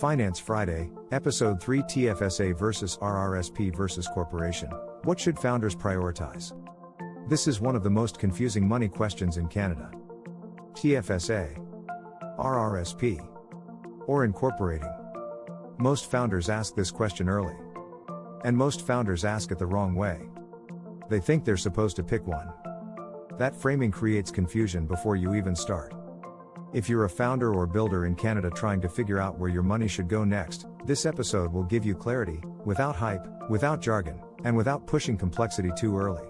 Finance Friday, Episode 3 TFSA vs RRSP vs Corporation. What should founders prioritize? This is one of the most confusing money questions in Canada. TFSA, RRSP, or incorporating? Most founders ask this question early. And most founders ask it the wrong way. They think they're supposed to pick one. That framing creates confusion before you even start. If you're a founder or builder in Canada trying to figure out where your money should go next, this episode will give you clarity, without hype, without jargon, and without pushing complexity too early.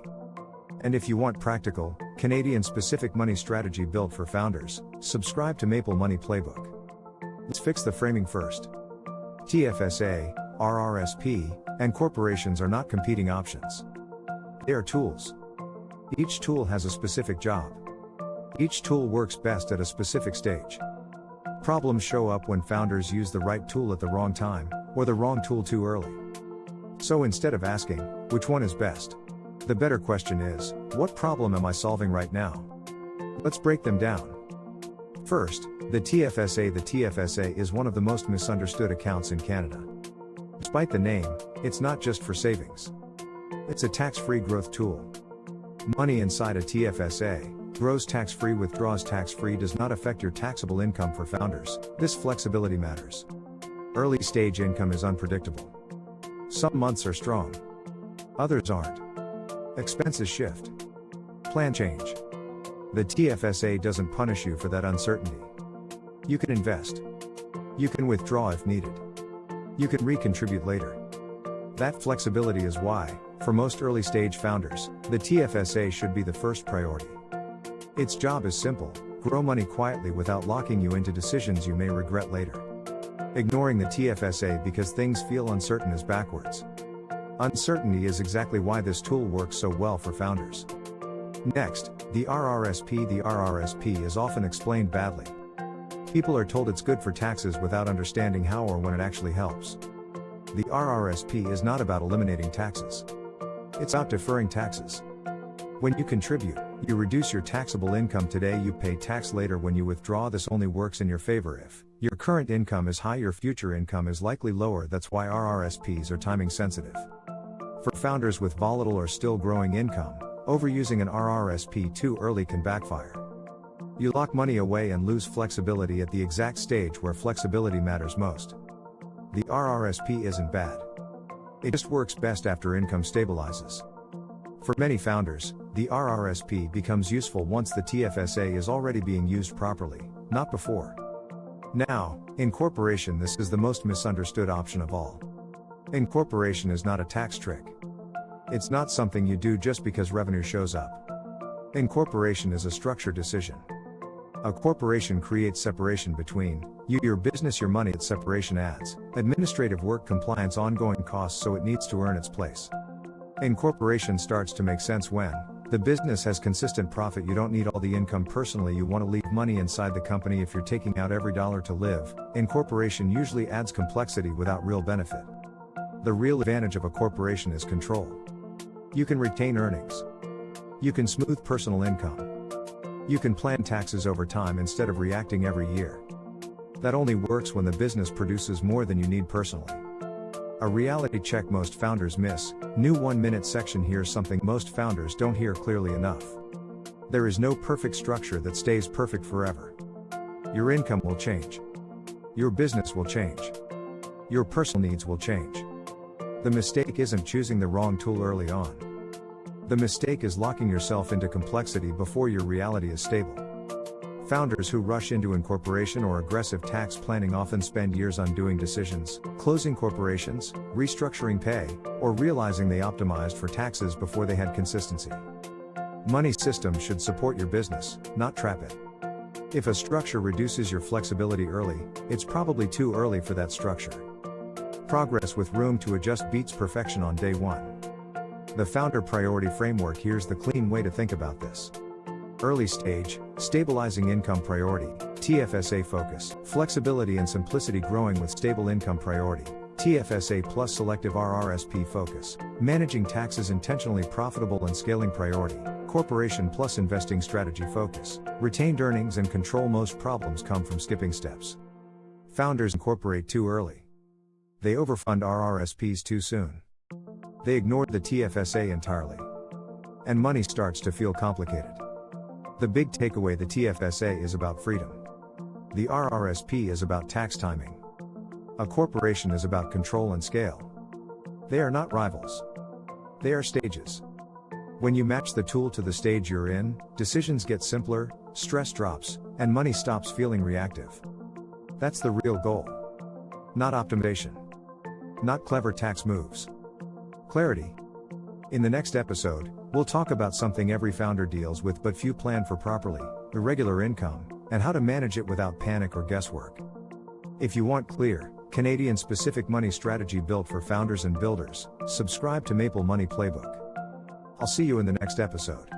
And if you want practical, Canadian-specific money strategy built for founders, subscribe to Maple Money Playbook. Let's fix the framing first. TFSA, RRSP, and corporations are not competing options. They are tools. Each tool has a specific job. Each tool works best at a specific stage. Problems show up when founders use the right tool at the wrong time, or the wrong tool too early. So instead of asking, which one is best? The better question is, what problem am I solving right now? Let's break them down. First, the TFSA. The TFSA is one of the most misunderstood accounts in Canada. Despite the name, it's not just for savings. It's a tax-free growth tool. Money inside a TFSA grows tax-free, withdraws tax-free, does not affect your taxable income. For founders, this flexibility matters. Early stage income is unpredictable. Some months are strong. Others aren't. Expenses shift. Plan change. The TFSA doesn't punish you for that uncertainty. You can invest. You can withdraw if needed. You can recontribute later. That flexibility is why, for most early stage founders, the TFSA should be the first priority. Its job is simple: grow money quietly without locking you into decisions you may regret later. Ignoring the TFSA because things feel uncertain is backwards. Uncertainty is exactly why this tool works so well for founders. Next, the RRSP. The RRSP is often explained badly. People are told it's good for taxes without understanding how or when it actually helps. The RRSP is not about eliminating taxes. It's about deferring taxes. When you contribute, you reduce your taxable income today, you pay tax later. When you withdraw, this only works in your favor if your current income is high, your future income is likely lower. That's why RRSPs are timing sensitive. For founders with volatile or still growing income, overusing an RRSP too early can backfire. You lock money away and lose flexibility at the exact stage where flexibility matters most. The RRSP isn't bad. It just works best after income stabilizes. For many founders, the RRSP becomes useful once the TFSA is already being used properly, not before. Now, incorporation. This is the most misunderstood option of all. Incorporation is not a tax trick. It's not something you do just because revenue shows up. Incorporation is a structured decision. A corporation creates separation between you, your business, your money. Its separation adds administrative work, compliance, ongoing costs, so it needs to earn its place. Incorporation starts to make sense when the business has consistent profit. You don't need all the income personally. You want to leave money inside the company if you're taking out every dollar to live. Incorporation usually adds complexity without real benefit. The real advantage of a corporation is control. You can retain earnings. You can smooth personal income. You can plan taxes over time instead of reacting every year. That only works when the business produces more than you need personally. A reality check most founders miss. New 1-minute section. Here's something most founders don't hear clearly enough. There is no perfect structure that stays perfect forever. Your income will change. Your business will change. Your personal needs will change. The mistake isn't choosing the wrong tool early on. The mistake is locking yourself into complexity before your reality is stable. Founders who rush into incorporation or aggressive tax planning often spend years undoing decisions, closing corporations, restructuring pay, or realizing they optimized for taxes before they had consistency. Money systems should support your business, not trap it. If a structure reduces your flexibility early, it's probably too early for that structure. Progress with room to adjust beats perfection on day one. The founder priority framework. Here's the clean way to think about this. Early stage, stabilizing income priority, TFSA focus, flexibility and simplicity. Growing with stable income priority, TFSA plus selective RRSP focus, managing taxes intentionally, profitable and scaling priority, corporation plus investing strategy focus, retained earnings and control. Most problems come from skipping steps. Founders incorporate too early. They overfund RRSPs too soon. They ignored the TFSA entirely. And money starts to feel complicated. The big takeaway: the TFSA is about freedom. The RRSP is about tax timing. A corporation is about control and scale. They are not rivals. They are stages. When you match the tool to the stage you're in, decisions get simpler, stress drops, and money stops feeling reactive. That's the real goal. Not optimization. Not clever tax moves. Clarity. In the next episode, we'll talk about something every founder deals with but few plan for properly: irregular income, and how to manage it without panic or guesswork. If you want clear, Canadian-specific money strategy built for founders and builders, subscribe to Maple Money Playbook. I'll see you in the next episode.